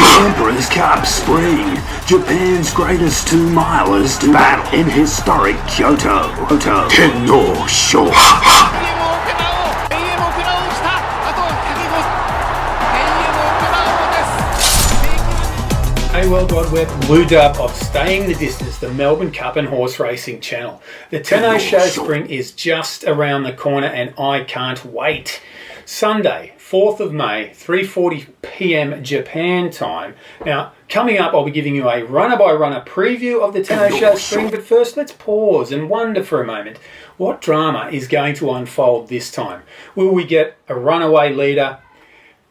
Emperor's Cup Spring, Japan's greatest 2-milers to battle in historic Kyoto. Tenno Sho. Hey world wide web, Lew Dub of Staying the Distance, the Melbourne Cup and Horse Racing channel. The Tenno Sho Spring is just around the corner and I can't wait. Sunday, 4th of May, 3:40 p.m. Japan time. Now, coming up, I'll be giving you a runner-by-runner preview of the Tenno Sho Spring, but first let's pause and wonder for a moment, what drama is going to unfold this time? Will we get a runaway leader,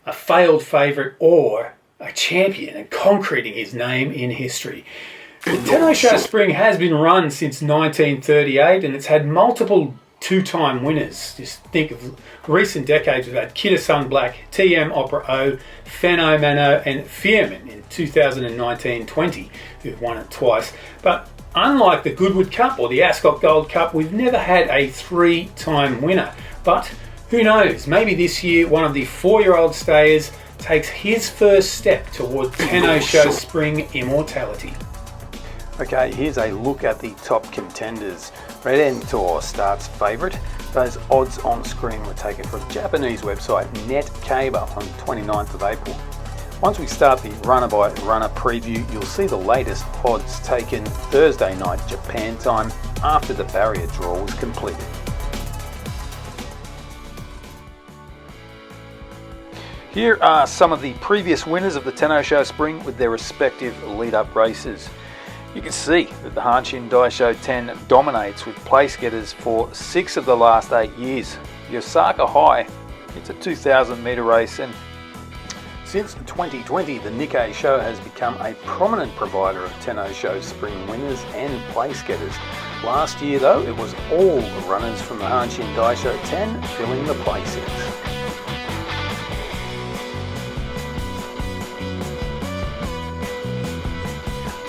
a failed favourite, or a champion and concreting his name in history? The Tenno Sho Spring has been run since 1938 and it's had multiple two-time winners. Just think of recent decades. We've had Kitasan Black, TM Opera O, Fenomeno and Fierement in 2019-20 who've won it twice. But unlike the Goodwood Cup or the Ascot Gold Cup, we've never had a three-time winner. But who knows, maybe this year one of the 4-year-old stayers takes his first step toward Tenno Sho Spring immortality. Okay, here's a look at the top contenders. Redentor starts favourite. Those odds on screen were taken from Japanese website Netkeiba on 29th of April. Once we start the runner-by-runner preview, you'll see the latest odds taken Thursday night Japan time after the barrier draw was completed. Here are some of the previous winners of the Tenno Sho Spring with their respective lead-up races. You can see that the Hanshin Daisho 10 dominates with place getters for 6 of the last 8 years. The Osaka High, it's a 2,000 metre race, and since 2020 the Nikkei Sho has become a prominent provider of Tenno Sho Spring winners and place getters. Last year though, it was all the runners from the Hanshin Daisho 10 filling the place sets.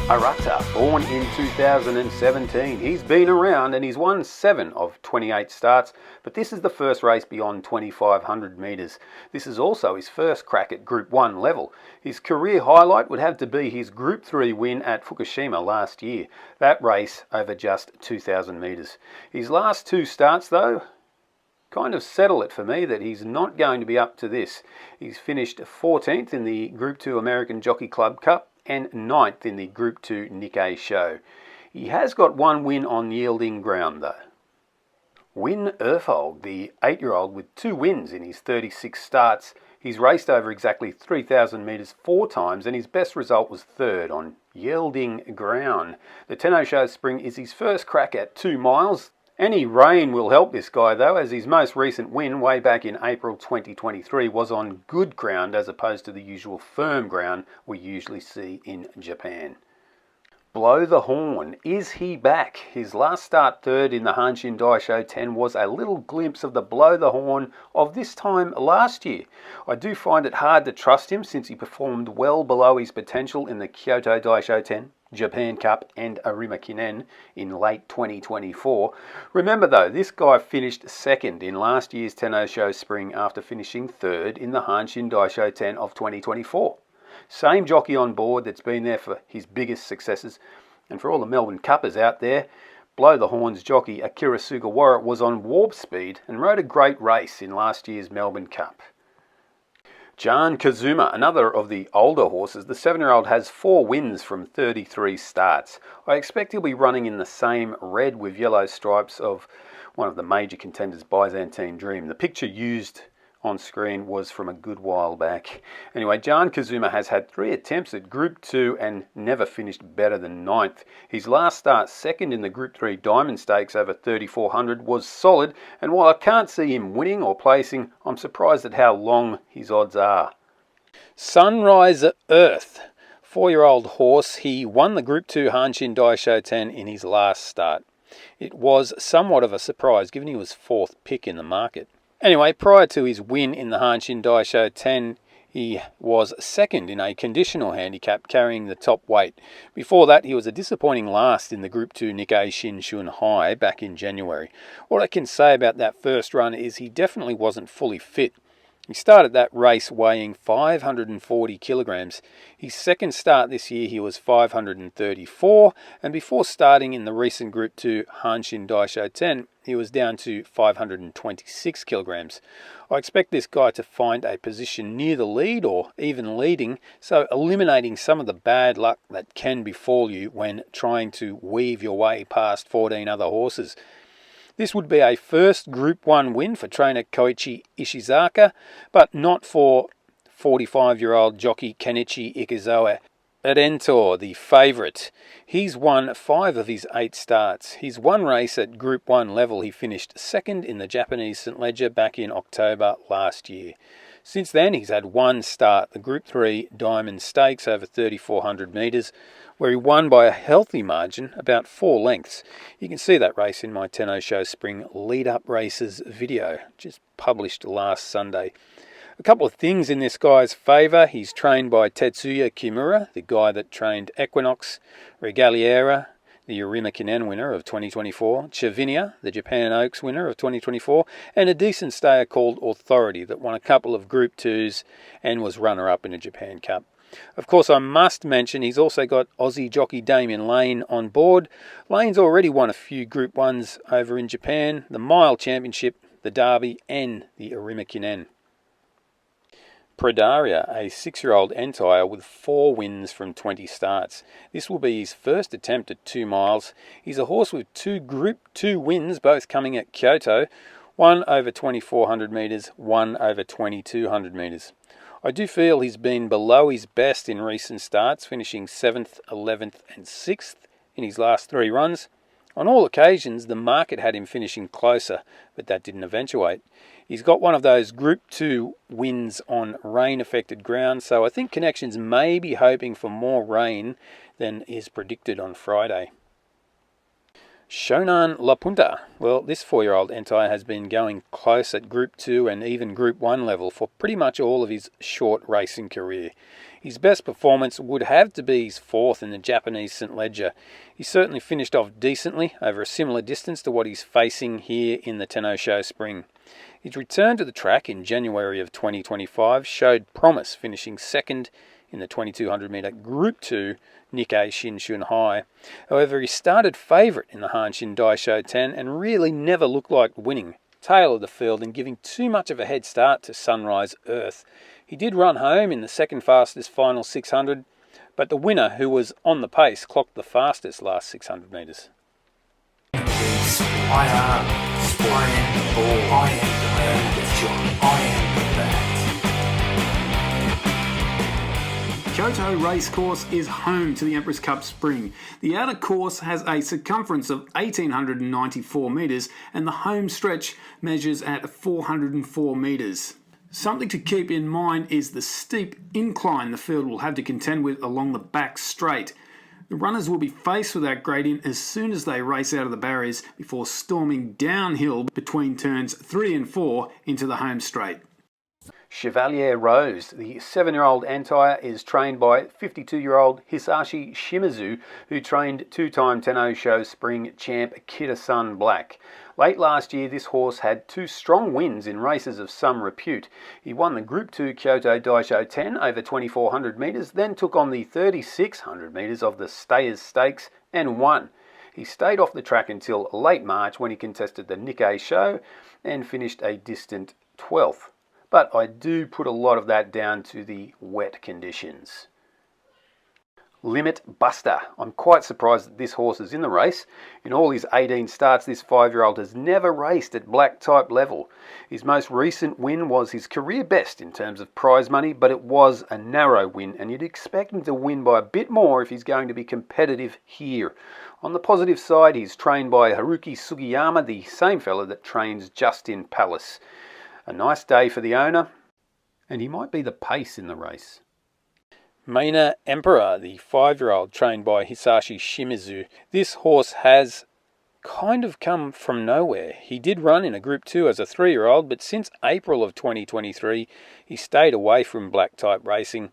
Arata, born in 2017. He's been around and he's won 7 of 28 starts, but this is the first race beyond 2,500 metres. This is also his first crack at Group 1 level. His career highlight would have to be his Group 3 win at Fukushima last year. That race over just 2,000 metres. His last 2 starts though, kind of settle it for me that he's not going to be up to this. He's finished 14th in the Group 2 American Jockey Club Cup and 9th in the Group 2 Nikkei Sho. He has got 1 win on yielding ground though. Win Erfold, the 8-year-old with 2 wins in his 36 starts. He's raced over exactly 3,000 metres 4 times and his best result was 3rd on yielding ground. The Tenno Sho Spring is his first crack at 2 miles. Any rain will help this guy though, as his most recent win way back in April 2023 was on good ground as opposed to the usual firm ground we usually see in Japan. Blow the Horn, is he back? His last start 3rd in the Hanshin Daisho 10 was a little glimpse of the Blow the Horn of this time last year. I do find it hard to trust him since he performed well below his potential in the Kyoto Daisho 10, Japan Cup and Arima Kinen in late 2024. Remember though, this guy finished 2nd in last year's Tenno Sho Spring after finishing 3rd in the Hanshin Daisho 10 of 2024. Same jockey on board that's been there for his biggest successes. And for all the Melbourne Cuppers out there, Blow the Horn's jockey Akira Sugawara was on warp speed and rode a great race in last year's Melbourne Cup. Jan Kazuma, another of the older horses, the 7-year-old has 4 wins from 33 starts. I expect he'll be running in the same red with yellow stripes of one of the major contenders, Byzantine Dream. The picture used on screen was from a good while back. Anyway, Jan Kazuma has had 3 attempts at Group 2 and never finished better than 9th. His last start 2nd in the Group 3 Diamond Stakes over 3,400 was solid, and while I can't see him winning or placing, I'm surprised at how long his odds are. Sunrise Earth, 4-year-old horse. He won the Group 2 Hanshin Daisho 10 in his last start. It was somewhat of a surprise given he was 4th pick in the market. Anyway, prior to his win in the Hanshin Daisho 10, he was 2nd in a conditional handicap, carrying the top weight. Before that, he was a disappointing last in the Group 2 Nikkei Shinshun High back in January. What I can say about that first run is he definitely wasn't fully fit. He started that race weighing 540 kilograms. His second start this year he was 534, and before starting in the recent Group 2 Hanshin Daisho 10, he was down to 526 kilograms. I expect this guy to find a position near the lead or even leading, so eliminating some of the bad luck that can befall you when trying to weave your way past 14 other horses. This would be a first Group 1 win for trainer Koichi Ishizaka, but not for 45-year-old jockey Kenichi Ikezawa. Redentor, the favourite. He's won 5 of his 8 starts. His one race at Group 1 level he finished second in the Japanese St. Leger back in October last year. Since then he's had one start, the Group 3 Diamond Stakes over 3,400 metres, where he won by a healthy margin, about 4 lengths. You can see that race in my Tenno Sho Spring lead-up races video, just published last Sunday. A couple of things in this guy's favour. He's trained by Tetsuya Kimura, the guy that trained Equinox, Regaliera, the Urimikinen winner of 2024, Chavinia, the Japan Oaks winner of 2024, and a decent stayer called Authority that won a couple of Group 2s and was runner-up in a Japan Cup. Of course, I must mention he's also got Aussie jockey Damien Lane on board. Lane's already won a few Group 1s over in Japan, the Mile Championship, the Derby and the Urimikinen. Predaria, a 6-year-old entire with 4 wins from 20 starts. This will be his first attempt at 2 miles. He's a horse with 2 Group 2 wins, both coming at Kyoto, one over 2,400 metres, one over 2,200 metres. I do feel he's been below his best in recent starts, finishing 7th, 11th and 6th in his last 3 runs. On all occasions, the market had him finishing closer, but that didn't eventuate. He's got one of those Group 2 wins on rain-affected ground, so I think Connections may be hoping for more rain than is predicted on Friday. Shonan La Punta. Well, this 4-year-old entire has been going close at Group 2 and even Group 1 level for pretty much all of his short racing career. His best performance would have to be his 4th in the Japanese St. Leger. He certainly finished off decently over a similar distance to what he's facing here in the Tenno Sho Spring. His return to the track in January of 2025 showed promise, finishing 2nd in the 2,200 metre Group 2 Nikkei Shinshin High. However, he started favourite in the Hanshin Daisho 10 and really never looked like winning. Tail of the field and giving too much of a head start to Sunrise Earth. He did run home in the second fastest final 600, but the winner, who was on the pace, clocked the fastest last 600 metres. I am Spring, I am the man with John, I am the bat. Kyoto Racecourse is home to the Empress Cup Spring. The outer course has a circumference of 1,894 metres and the home stretch measures at 404 metres. Something to keep in mind is the steep incline the field will have to contend with along the back straight. The runners will be faced with that gradient as soon as they race out of the barriers before storming downhill between turns 3 and 4 into the home straight. Chevalier Rose, the 7-year-old entire, is trained by 52-year-old Hisashi Shimizu, who trained 2-time Tenno Sho Spring champ Kitasan Black. Late last year, this horse had 2 strong wins in races of some repute. He won the Group 2 Kyoto Daisho 10 over 2,400 metres, then took on the 3,600 metres of the Stayers Stakes and won. He stayed off the track until late March when he contested the Nikkei Show and finished a distant 12th. But I do put a lot of that down to the wet conditions. Limit Buster. I'm quite surprised that this horse is in the race. In all his 18 starts, this 5-year-old has never raced at black type level. His most recent win was his career best in terms of prize money, but it was a narrow win, and you'd expect him to win by a bit more if he's going to be competitive here. On the positive side, he's trained by Haruki Sugiyama, the same fella that trains Justin Palace. A nice day for the owner, and he might be the pace in the race. Maina Emperor, the 5-year-old trained by Hisashi Shimizu. This horse has kind of come from nowhere. He did run in a Group 2 as a 3-year-old, but since April of 2023, he stayed away from black type racing.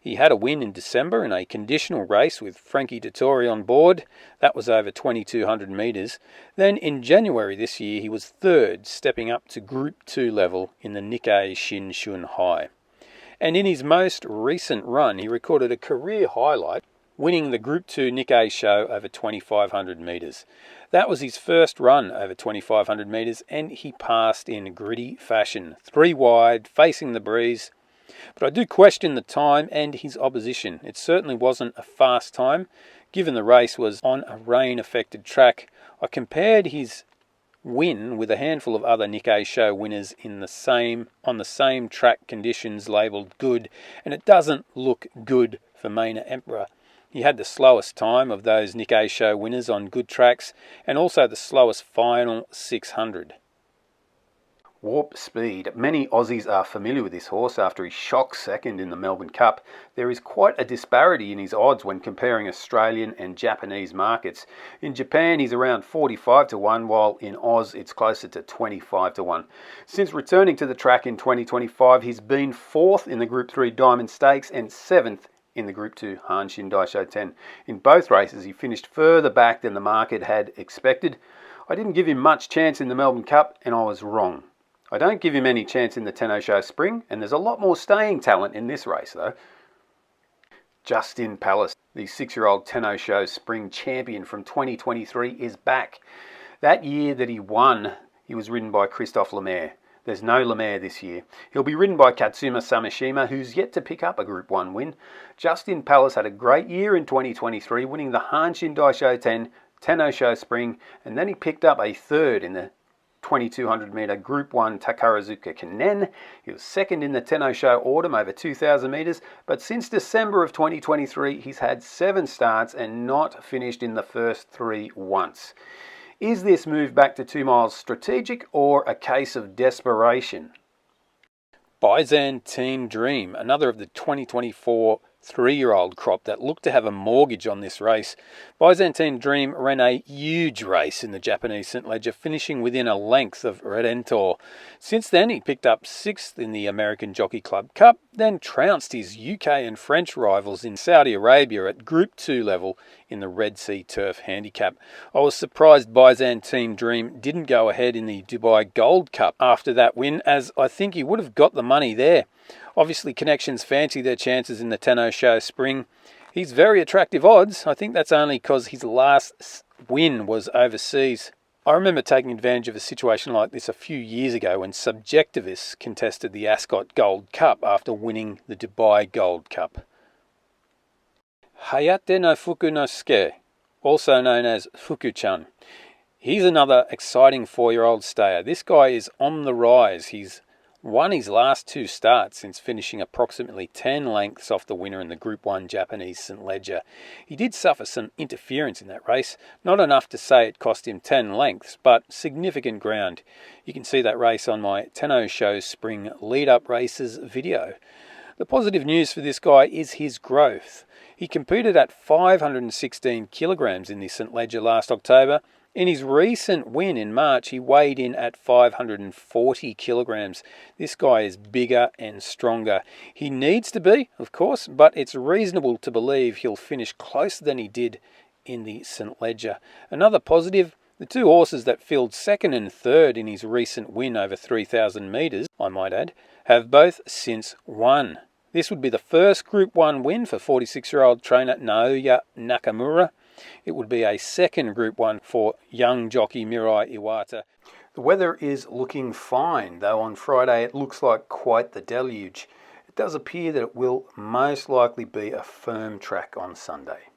He had a win in December in a conditional race with Frankie Dettori on board. That was over 2,200 metres. Then in January this year, he was third, stepping up to Group 2 level in the Nikkei Shinshun High. And in his most recent run, he recorded a career highlight, winning the Group 2 Nikkei show over 2,500 metres. That was his first run over 2,500 metres, and he passed in gritty fashion, 3 wide, facing the breeze. But I do question the time and his opposition. It certainly wasn't a fast time, given the race was on a rain-affected track. I compared his win with a handful of other Nikkei show winners on the same track conditions labelled good, and it doesn't look good for Maina Emperor. He had the slowest time of those Nikkei show winners on good tracks, and also the slowest final 600. Warp Speed. Many Aussies are familiar with this horse after his shock second in the Melbourne Cup. There is quite a disparity in his odds when comparing Australian and Japanese markets. In Japan he's around 45 to 1, while in Oz it's closer to 25 to 1. Since returning to the track in 2025, he's been 4th in the Group 3 Diamond Stakes and 7th in the Group 2 Hanshin Daisho 10. In both races he finished further back than the market had expected. I didn't give him much chance in the Melbourne Cup, and I was wrong. I don't give him any chance in the Tenno Sho Spring, and there's a lot more staying talent in this race though. Justin Palace, the 6-year-old Tenno Sho Spring champion from 2023, is back. That year that he won, he was ridden by Christophe Lemaire. There's no Lemaire this year. He'll be ridden by Katsuma Samashima, who's yet to pick up a Group 1 win. Justin Palace had a great year in 2023, winning the Hanshin Daisho 10, Tenno Sho Spring, and then he picked up a third in the 2,200 metre Group 1 Takarazuka Kinen. He was second in the Tenno Sho Autumn over 2,000 metres, but since December of 2023, he's had 7 starts and not finished in the first 3 once. Is this move back to 2 miles strategic or a case of desperation? Byzantine Dream, another of the 2024 3-year-old crop that looked to have a mortgage on this race. Byzantine Dream ran a huge race in the Japanese St. Leger, finishing within a length of Redentor. Since then, he picked up 6th in the American Jockey Club Cup, then trounced his UK and French rivals in Saudi Arabia at Group 2 level in the Red Sea Turf Handicap. I was surprised Byzantine Dream didn't go ahead in the Dubai Gold Cup after that win, as I think he would have got the money there. Obviously, Connections fancy their chances in the Tenno Sho Spring. He's very attractive odds. I think that's only because his last win was overseas. I remember taking advantage of a situation like this a few years ago when Subjectivists contested the Ascot Gold Cup after winning the Dubai Gold Cup. Hayatenofukunosuke, also known as Fuku-chan. He's another exciting 4-year-old stayer. This guy is on the rise. He's won his last 2 starts since finishing approximately 10 lengths off the winner in the Group 1 Japanese St. Leger. He did suffer some interference in that race, not enough to say it cost him 10 lengths, but significant ground. You can see that race on my Tenno Sho Spring lead-up races video. The positive news for this guy is his growth. He competed at 516 kilograms in the St. Leger last October. In his recent win in March, he weighed in at 540 kilograms. This guy is bigger and stronger. He needs to be, of course, but it's reasonable to believe he'll finish closer than he did in the St. Leger. Another positive, the 2 horses that filled 2nd and 3rd in his recent win over 3,000 metres, I might add, have both since won. This would be the first Group 1 win for 46-year-old trainer Naoya Nakamura. It would be a 2nd Group 1 for young jockey Mirai Iwata. The weather is looking fine, though on Friday it looks like quite the deluge. It does appear that it will most likely be a firm track on Sunday.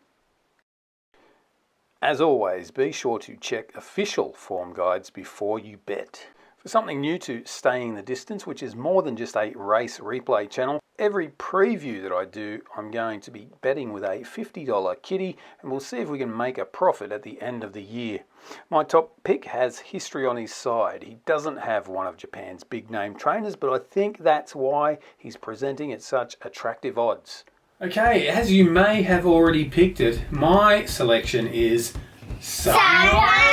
As always, be sure to check official form guides before you bet. For something new to Staying the Distance, which is more than just a race replay channel, every preview that I do, I'm going to be betting with a $50 kitty, and we'll see if we can make a profit at the end of the year. My top pick has history on his side. He doesn't have one of Japan's big name trainers, but I think that's why he's presenting at such attractive odds. Okay, as you may have already picked it, my selection is Sunrise.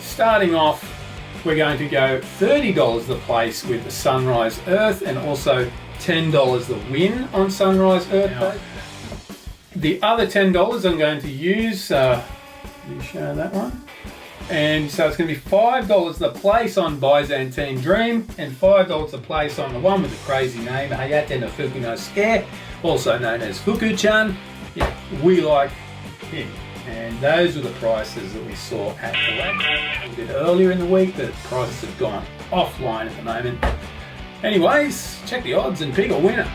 Starting off, we're going to go $30 the place with Sunrise Earth and also $10 the win on Sunrise Earthquake. The other $10 I'm going to use, let me show that one. And so it's going to be $5 the place on Byzantine Dream and $5 the place on the one with the crazy name, Hayatenofukunosuke, also known as Fuku-chan. Yeah, we like him. And those were the prices that we saw at the race. We did earlier in the week, the prices have gone offline at the moment. Anyways, check the odds and pick a winner.